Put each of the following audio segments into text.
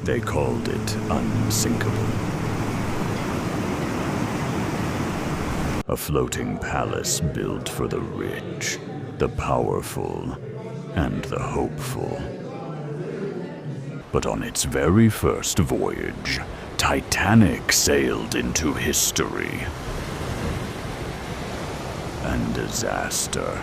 They called it Unsinkable. A floating palace built for the rich, the powerful, and the hopeful. But on its very first voyage, Titanic sailed into history. And disaster.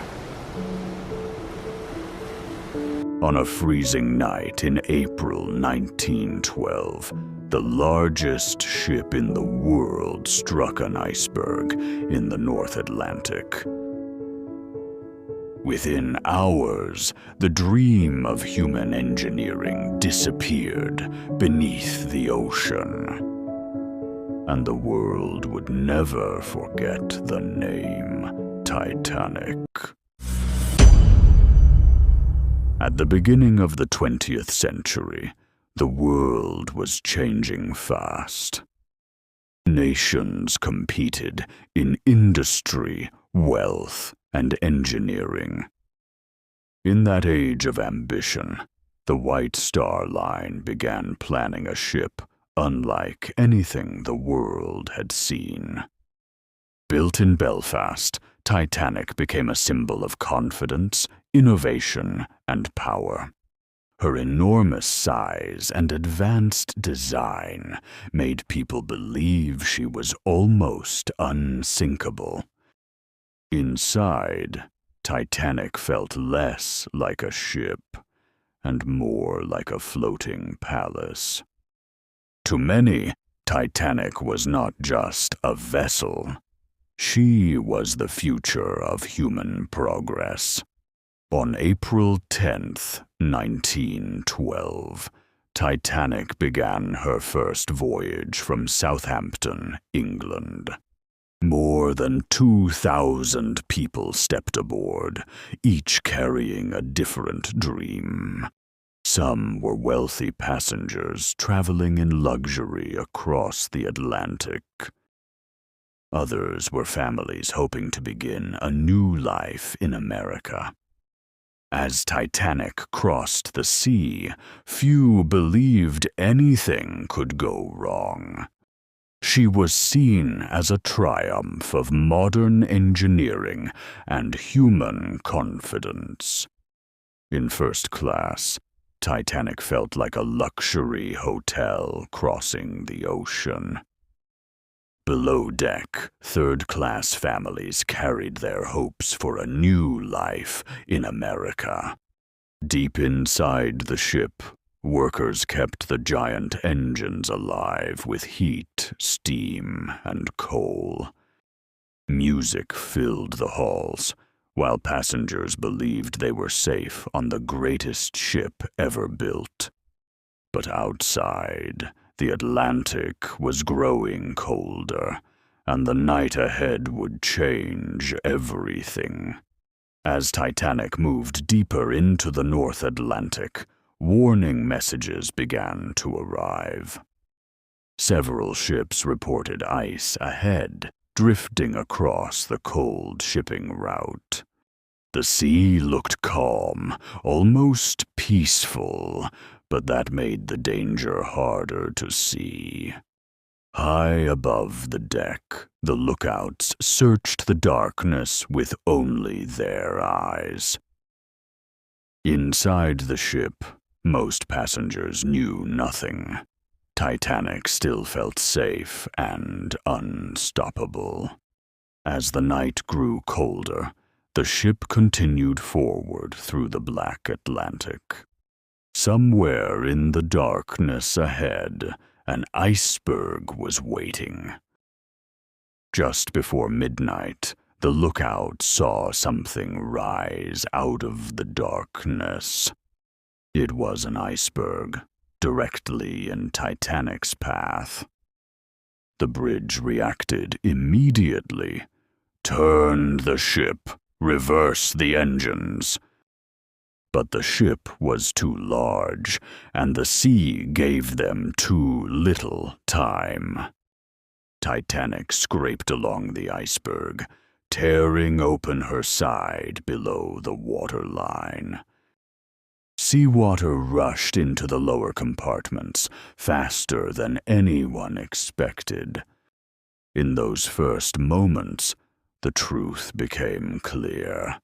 On a freezing night in April 1912, the largest ship in the world struck an iceberg in the North Atlantic. Within hours, the dream of human engineering disappeared beneath the ocean. And the world would never forget the name Titanic. At the beginning of the 20th century, the world was changing fast. Nations competed in industry, wealth, and engineering. In that age of ambition, the White Star Line began planning a ship unlike anything the world had seen. Built in Belfast, Titanic became a symbol of confidence, innovation, and power. Her enormous size and advanced design made people believe she was almost unsinkable. Inside, Titanic felt less like a ship and more like a floating palace. To many, Titanic was not just a vessel. She was the future of human progress. On April 10th, 1912, Titanic began her first voyage from Southampton, England. More than 2,000 people stepped aboard, each carrying a different dream. Some were wealthy passengers traveling in luxury across the Atlantic. Others were families hoping to begin a new life in America. As Titanic crossed the sea, few believed anything could go wrong. She was seen as a triumph of modern engineering and human confidence. In first class, Titanic felt like a luxury hotel crossing the ocean. Below deck, third-class families carried their hopes for a new life in America. Deep inside the ship, workers kept the giant engines alive with heat, steam, and coal. Music filled the halls, while passengers believed they were safe on the greatest ship ever built. But outside, the Atlantic was growing colder, and the night ahead would change everything. As Titanic moved deeper into the North Atlantic, warning messages began to arrive. Several ships reported ice ahead, drifting across the cold shipping route. The sea looked calm, almost peaceful, but that made the danger harder to see. High above the deck, the lookouts searched the darkness with only their eyes. Inside the ship, most passengers knew nothing. Titanic still felt safe and unstoppable. As the night grew colder, the ship continued forward through the black Atlantic. Somewhere in the darkness ahead, an iceberg was waiting. Just before midnight, the lookout saw something rise out of the darkness. It was an iceberg, directly in Titanic's path. The bridge reacted immediately. Turn the ship, reverse the engines. But the ship was too large, and the sea gave them too little time. Titanic scraped along the iceberg, tearing open her side below the waterline. Seawater rushed into the lower compartments faster than anyone expected. In those first moments, the truth became clear.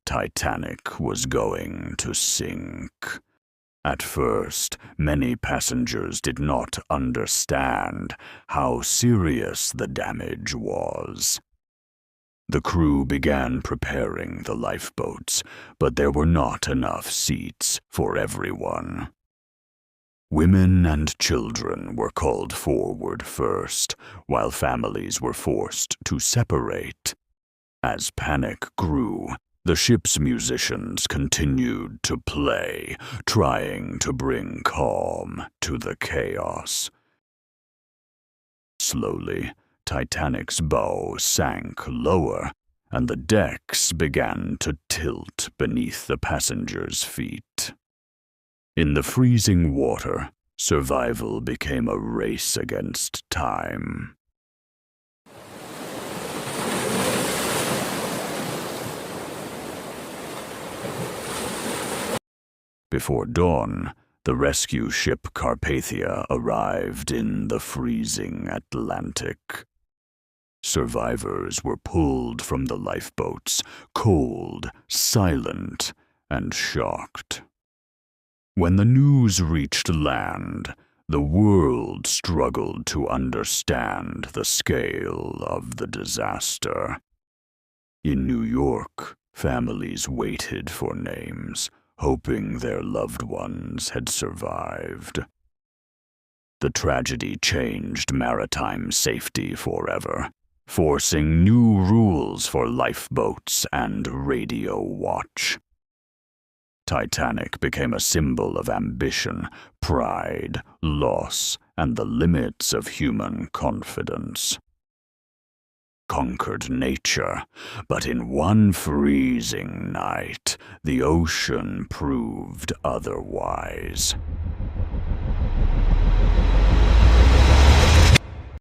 Titanic was going to sink. At first, many passengers did not understand how serious the damage was. The crew began preparing the lifeboats, but there were not enough seats for everyone. Women and children were called forward first, while families were forced to separate. As panic grew, the ship's musicians continued to play, trying to bring calm to the chaos. Slowly, Titanic's bow sank lower, and the decks began to tilt beneath the passengers' feet. In the freezing water, survival became a race against time. Before dawn, the rescue ship Carpathia arrived in the freezing Atlantic. Survivors were pulled from the lifeboats, cold, silent, and shocked. When the news reached land, the world struggled to understand the scale of the disaster. In New York, families waited for names, hoping their loved ones had survived. The tragedy changed maritime safety forever, forcing new rules for lifeboats and radio watch. Titanic became a symbol of ambition, pride, loss, and the limits of human confidence. Conquered nature, but in one freezing night, the ocean proved otherwise.